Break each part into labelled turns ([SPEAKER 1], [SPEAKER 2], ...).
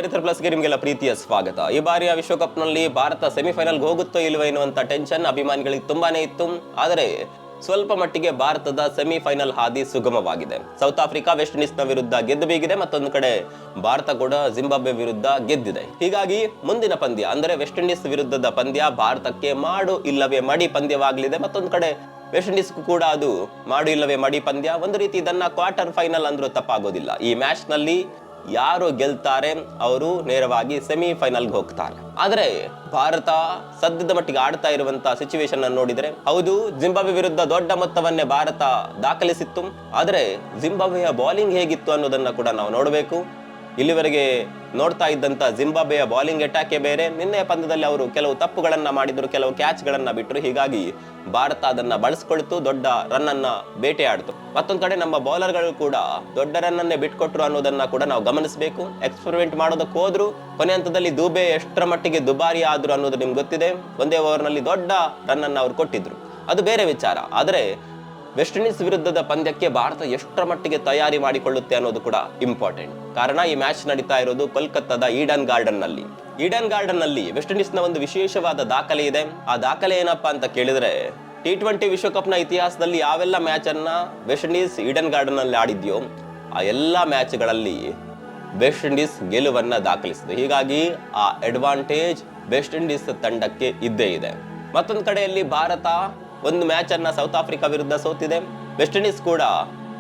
[SPEAKER 1] ಚರಿತ್ರೆ ಪ್ಲಸ್ಗೆ ನಿಮಗೆಲ್ಲ ಪ್ರೀತಿಯ ಸ್ವಾಗತ. ಈ ಬಾರಿಯ ವಿಶ್ವಕಪ್ನಲ್ಲಿ ಭಾರತ ಸೆಮಿಫೈನಲ್ಗೆ ಹೋಗುತ್ತೋ ಇಲ್ವೋ ಎನ್ನುವಂತ ಟೆನ್ಷನ್ ಅಭಿಮಾನಿಗಳಿಗೆ ತುಂಬಾನೇ ಇತ್ತು. ಆದರೆ ಸ್ವಲ್ಪ ಮಟ್ಟಿಗೆ ಭಾರತದ ಸೆಮಿಫೈನಲ್ ಹಾದಿ ಸುಗಮವಾಗಿದೆ. ಸೌತ್ ಆಫ್ರಿಕಾ ವೆಸ್ಟ್ ಇಂಡೀಸ್ ನ ವಿರುದ್ಧ ಗೆದ್ದು ಬೀಗಿದೆ. ಮತ್ತೊಂದು ಕಡೆ ಭಾರತ ಕೂಡ ಜಿಂಬಾಬ್ವೆ ವಿರುದ್ಧ ಗೆದ್ದಿದೆ. ಹೀಗಾಗಿ ಮುಂದಿನ ಪಂದ್ಯ ಅಂದ್ರೆ ವೆಸ್ಟ್ ಇಂಡೀಸ್ ವಿರುದ್ಧದ ಪಂದ್ಯ ಭಾರತಕ್ಕೆ ಮಾಡು ಇಲ್ಲವೇ ಮಡಿ ಪಂದ್ಯವಾಗಲಿದೆ. ಮತ್ತೊಂದು ಕಡೆ ವೆಸ್ಟ್ ಇಂಡೀಸ್ ಕೂಡ ಅದು ಮಾಡು ಇಲ್ಲವೇ ಮಡಿ ಪಂದ್ಯ. ಒಂದು ರೀತಿ ಇದನ್ನ ಕ್ವಾರ್ಟರ್ ಫೈನಲ್ ಅಂದ್ರೂ ತಪ್ಪಾಗೋದಿಲ್ಲ. ಈ ಮ್ಯಾಚ್ ನಲ್ಲಿ ಯಾರು ಗೆಲ್ತಾರೆ ಅವರು ನೇರವಾಗಿ ಸೆಮಿಫೈನಲ್ಗೆ ಹೋಗ್ತಾರೆ. ಆದ್ರೆ ಭಾರತ ಸದ್ಯದ ಮಟ್ಟಿಗೆ ಆಡ್ತಾ ಇರುವಂತಹ ಸಿಚುವೇಶನ್ ಅನ್ನು ನೋಡಿದ್ರೆ, ಹೌದು ಜಿಂಬಾಬ್ವೆ ವಿರುದ್ಧ ದೊಡ್ಡ ಮೊತ್ತವನ್ನೇ ಭಾರತ ದಾಖಲಿಸಿತ್ತು. ಆದ್ರೆ ಜಿಂಬಾಬ್ವೆಯ ಬೌಲಿಂಗ್ ಹೇಗಿತ್ತು ಅನ್ನೋದನ್ನ ಕೂಡ ನಾವು ನೋಡಬೇಕು. ಇಲ್ಲಿವರೆಗೆ ನೋಡ್ತಾ ಇದ್ದಂತ ಜಿಂಬಾಬ್ವೆಯ ಬೌಲಿಂಗ್ ಅಟ್ಯಾಕೆ ಬೇರೆ. ನಿನ್ನೆ ಪಂದ್ಯದಲ್ಲಿ ಅವರು ಕೆಲವು ತಪ್ಪುಗಳನ್ನ ಮಾಡಿದ್ರು, ಕೆಲವು ಕ್ಯಾಚ್ ಗಳನ್ನ ಬಿಟ್ಟರು. ಹೀಗಾಗಿ ಭಾರತ ಅದನ್ನ ಬಳಸ್ಕೊಳ್ತು, ದೊಡ್ಡ ರನ್ ಅನ್ನ ಬೇಟೆಯಾಡ್ತು. ಮತ್ತೊಂದ್ ಕಡೆ ನಮ್ಮ ಬೌಲರ್ಗಳು ಕೂಡ ದೊಡ್ಡ ರನ್ ಅನ್ನೇ ಬಿಟ್ಕೊಟ್ರು ಅನ್ನೋದನ್ನ ಕೂಡ ನಾವು ಗಮನಿಸಬೇಕು. ಎಕ್ಸ್ಪೆರಿಮೆಂಟ್ ಮಾಡೋದಕ್ಕೆ ಹೋದ್ರು, ಕೊನೆ ಹಂತದಲ್ಲಿ ದುಬೆ ಎಷ್ಟರ ಮಟ್ಟಿಗೆ ದುಬಾರಿ ಆದ್ರು ಅನ್ನೋದು ನಿಮ್ಗೆ ಗೊತ್ತಿದೆ. ಒಂದೇ ಓವರ್ ನಲ್ಲಿ ದೊಡ್ಡ ರನ್ ಅನ್ನ ಅವ್ರು ಕೊಟ್ಟಿದ್ರು, ಅದು ಬೇರೆ ವಿಚಾರ. ಆದ್ರೆ ವೆಸ್ಟ್ ಇಂಡೀಸ್ ವಿರುದ್ಧದ ಪಂದ್ಯಕ್ಕೆ ಭಾರತ ಎಷ್ಟರ ಮಟ್ಟಿಗೆ ತಯಾರಿ ಮಾಡಿಕೊಳ್ಳುತ್ತೆ ಅನ್ನೋದು ಕೂಡ ಇಂಪಾರ್ಟೆಂಟ್. ಕಾರಣ ಈ ಮ್ಯಾಚ್ ನಡೀತಾ ಇರೋದು ಕೋಲ್ಕತ್ತಾದ ಈಡನ್ ಗಾರ್ಡನ್ ನಲ್ಲಿ. ಈಡನ್ ಗಾರ್ಡನ್ ನಲ್ಲಿ ವೆಸ್ಟ್ ಇಂಡೀಸ್ ನ ಒಂದು ವಿಶೇಷವಾದ ದಾಖಲೆ ಇದೆ. ಆ ದಾಖಲೆ ಏನಪ್ಪಾ ಅಂತ ಕೇಳಿದ್ರೆ, T20 ವಿಶ್ವಕಪ್ ನ ಇತಿಹಾಸದಲ್ಲಿ ಯಾವೆಲ್ಲ ಮ್ಯಾಚ್ ಅನ್ನ ವೆಸ್ಟ್ ಇಂಡೀಸ್ ಈಡನ್ ಗಾರ್ಡನ್ ನಲ್ಲಿ ಆಡಿದ್ಯೋ ಆ ಎಲ್ಲಾ ಮ್ಯಾಚ್ ಗಳಲ್ಲಿ ವೆಸ್ಟ್ ಇಂಡೀಸ್ ಗೆಲುವನ್ನ ದಾಖಲಿಸಿದೆ. ಹೀಗಾಗಿ ಆ ಅಡ್ವಾಂಟೇಜ್ ವೆಸ್ಟ್ ಇಂಡೀಸ್ ತಂಡಕ್ಕೆ ಇದ್ದೇ ಇದೆ. ಮತ್ತೊಂದು ಕಡೆಯಲ್ಲಿ ಭಾರತ ಒಂದು ಮ್ಯಾಚ್ ಅನ್ನ ಸೌತ್ ಆಫ್ರಿಕಾ ವಿರುದ್ಧ ಸೋತಿದೆ. ವೆಸ್ಟ್ ಇಂಡೀಸ್ ಕೂಡ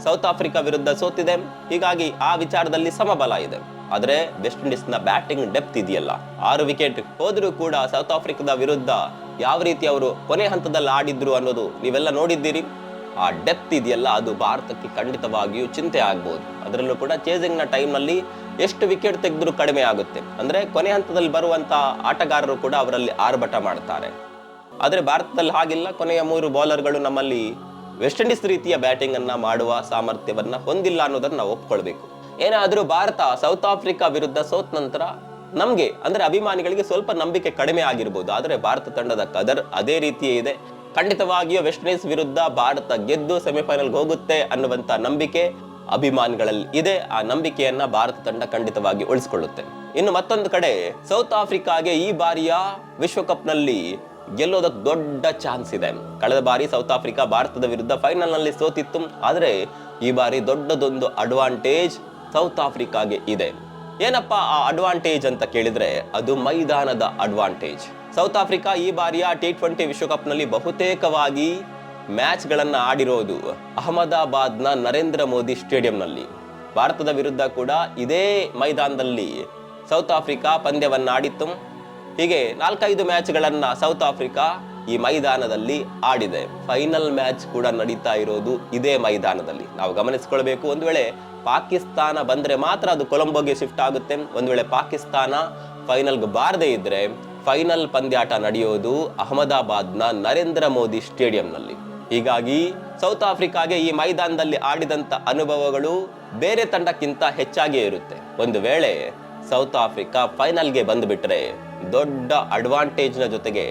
[SPEAKER 1] ಸೌತ್ ಆಫ್ರಿಕಾ ವಿರುದ್ಧ ಸೋತಿದೆ. ಹೀಗಾಗಿ ಆ ವಿಚಾರದಲ್ಲಿ ಸಮಬಲ ಇದೆ. ಆದ್ರೆ ವೆಸ್ಟ್ ಇಂಡೀಸ್ ನ ಬ್ಯಾಟಿಂಗ್ ಡೆಪ್ತ್ ಇದೆಯಲ್ಲ, 6 ವಿಕೆಟ್ ಹೋದ್ರೂ ಕೂಡ ಸೌತ್ ಆಫ್ರಿಕಾದ ವಿರುದ್ಧ ಯಾವ ರೀತಿ ಅವರು ಕೊನೆ ಹಂತದಲ್ಲಿ ಆಡಿದ್ರು ಅನ್ನೋದು ನೀವೆಲ್ಲ ನೋಡಿದ್ದೀರಿ. ಆ ಡೆಪ್ತ್ ಇದೆಯಲ್ಲ, ಅದು ಭಾರತಕ್ಕೆ ಖಂಡಿತವಾಗಿಯೂ ಚಿಂತೆ ಆಗ್ಬಹುದು. ಅದರಲ್ಲೂ ಕೂಡ ಚೇಸಿಂಗ್ ನ ಟೈಮ್ ನಲ್ಲಿ ಎಷ್ಟು ವಿಕೆಟ್ ತೆಗೆದ್ರು ಕಡಿಮೆ ಆಗುತ್ತೆ. ಅಂದ್ರೆ ಕೊನೆ ಹಂತದಲ್ಲಿ ಬರುವಂತ ಆಟಗಾರರು ಕೂಡ ಅವರಲ್ಲಿ ಆರ್ಭಟ ಮಾಡ್ತಾರೆ. ಆದ್ರೆ ಭಾರತದಲ್ಲಿ ಹಾಗಿಲ್ಲ. ಕೊನೆಯ 3 ಬೌಲರ್ಗಳು ನಮ್ಮಲ್ಲಿ ವೆಸ್ಟ್ ಇಂಡೀಸ್ ರೀತಿಯ ಬ್ಯಾಟಿಂಗ್ ಅನ್ನ ಮಾಡುವ ಸಾಮರ್ಥ್ಯವನ್ನ ಹೊಂದಿಲ್ಲ ಅನ್ನೋದನ್ನ ನಾವು ಒಪ್ಕೊಳ್ಬೇಕು. ಏನಾದ್ರೂ ಭಾರತ ಸೌತ್ ಆಫ್ರಿಕಾ ವಿರುದ್ಧ ಸೋತ್ ನಂತರ ನಮ್ಗೆ ಅಂದ್ರೆ ಅಭಿಮಾನಿಗಳಿಗೆ ಸ್ವಲ್ಪ ನಂಬಿಕೆ ಕಡಿಮೆ ಆಗಿರ್ಬೋದು. ಆದ್ರೆ ಭಾರತ ತಂಡದ ಕದರ್ ಅದೇ ರೀತಿಯೇ ಇದೆ. ಖಂಡಿತವಾಗಿಯೂ ವೆಸ್ಟ್ ಇಂಡೀಸ್ ವಿರುದ್ಧ ಭಾರತ ಗೆದ್ದು ಸೆಮಿಫೈನಲ್ಗೆ ಹೋಗುತ್ತೆ ಅನ್ನುವಂತ ನಂಬಿಕೆ ಅಭಿಮಾನಿಗಳಲ್ಲಿ ಇದೆ. ಆ ನಂಬಿಕೆಯನ್ನ ಭಾರತ ತಂಡ ಖಂಡಿತವಾಗಿ ಉಳಿಸಿಕೊಳ್ಳುತ್ತೆ. ಇನ್ನು ಮತ್ತೊಂದು ಕಡೆ ಸೌತ್ ಆಫ್ರಿಕಾಗೆ ಈ ಬಾರಿಯ ವಿಶ್ವಕಪ್ ನಲ್ಲಿ ಗೆಲ್ಲೋದಕ್ಕೆ ದೊಡ್ಡ ಚಾನ್ಸ್ ಇದೆ. ಕಳೆದ ಬಾರಿ ಸೌತ್ ಆಫ್ರಿಕಾ ಭಾರತದ ವಿರುದ್ಧ ಫೈನಲ್ ನಲ್ಲಿ ಸೋತಿತ್ತು. ಆದ್ರೆ ಈ ಬಾರಿ ದೊಡ್ಡದೊಂದು ಅಡ್ವಾಂಟೇಜ್ ಸೌತ್ ಆಫ್ರಿಕಾಗೆ ಇದೆ. ಏನಪ್ಪಾ ಆ ಅಡ್ವಾಂಟೇಜ್ ಅಂತ ಕೇಳಿದ್ರೆ, ಅದು ಮೈದಾನದ ಅಡ್ವಾಂಟೇಜ್. ಸೌತ್ ಆಫ್ರಿಕಾ ಈ ಬಾರಿಯ T20 ವಿಶ್ವಕಪ್ ನಲ್ಲಿ ಬಹುತೇಕವಾಗಿ ಮ್ಯಾಚ್ ಗಳನ್ನ ಆಡಿರೋದು ಅಹಮದಾಬಾದ್ ನ ನರೇಂದ್ರ ಮೋದಿ ಸ್ಟೇಡಿಯಂ ನಲ್ಲಿ. ಭಾರತದ ವಿರುದ್ಧ ಕೂಡ ಇದೇ ಮೈದಾನದಲ್ಲಿ ಸೌತ್ ಆಫ್ರಿಕಾ ಪಂದ್ಯವನ್ನ ಆಡಿತ್ತು. ಹೀಗೆ 4-5 ಮ್ಯಾಚ್ ಗಳನ್ನ ಸೌತ್ ಆಫ್ರಿಕಾ ಈ ಮೈದಾನದಲ್ಲಿ ಆಡಿದೆ. ಫೈನಲ್ ಮ್ಯಾಚ್ ಕೂಡ ನಡೀತಾ ಇರೋದು ಇದೇ ಮೈದಾನದಲ್ಲಿ. ನಾವು ಗಮನಿಸಿಕೊಳ್ಬೇಕು, ಒಂದು ವೇಳೆ ಪಾಕಿಸ್ತಾನ ಬಂದ್ರೆ ಮಾತ್ರ ಅದು ಕೊಲಂಬೋಗೆ ಶಿಫ್ಟ್ ಆಗುತ್ತೆ. ಒಂದು ವೇಳೆ ಪಾಕಿಸ್ತಾನ ಫೈನಲ್ಗೆ ಬಾರದೇ ಇದ್ರೆ ಫೈನಲ್ ಪಂದ್ಯಾಟ ನಡೆಯೋದು ಅಹಮದಾಬಾದ್ನ ನರೇಂದ್ರ ಮೋದಿ ಸ್ಟೇಡಿಯಂ ನಲ್ಲಿ. ಹೀಗಾಗಿ ಸೌತ್ ಆಫ್ರಿಕಾಗೆ ಈ ಮೈದಾನದಲ್ಲಿ ಆಡಿದಂತ ಅನುಭವಗಳು ಬೇರೆ ತಂಡಕ್ಕಿಂತ ಹೆಚ್ಚಾಗಿಯೇ ಇರುತ್ತೆ. ಒಂದು ವೇಳೆ ಸೌತ್ ಆಫ್ರಿಕಾ ಫೈನಲ್ಗೆ ಬಂದುಬಿಟ್ರೆ ದೊಡ್ಡ ಅಡ್ವಾಂಟೇಜ್ ನ ಜೊತೆಗೆ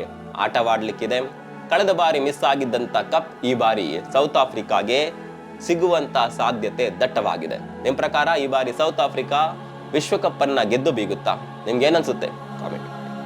[SPEAKER 1] ಆಟವಾಡ್ಲಿಕ್ಕಿದೆ. ಕಳೆದ ಬಾರಿ ಮಿಸ್ ಆಗಿದ್ದಂತ ಕಪ್ ಈ ಬಾರಿ ಸೌತ್ ಆಫ್ರಿಕಾಗೆ ಸಿಗುವಂತ ಸಾಧ್ಯತೆ ದಟ್ಟವಾಗಿದೆ. ನಿಮ್ ಪ್ರಕಾರ ಈ ಬಾರಿ ಸೌತ್ ಆಫ್ರಿಕಾ ವಿಶ್ವಕಪ್ ಅನ್ನ ಗೆದ್ದು ಬೀಗುತ್ತಾ? ನಿಮ್ಗೆ ಏನನ್ಸುತ್ತೆ? ಕಾಮೆಂಟ್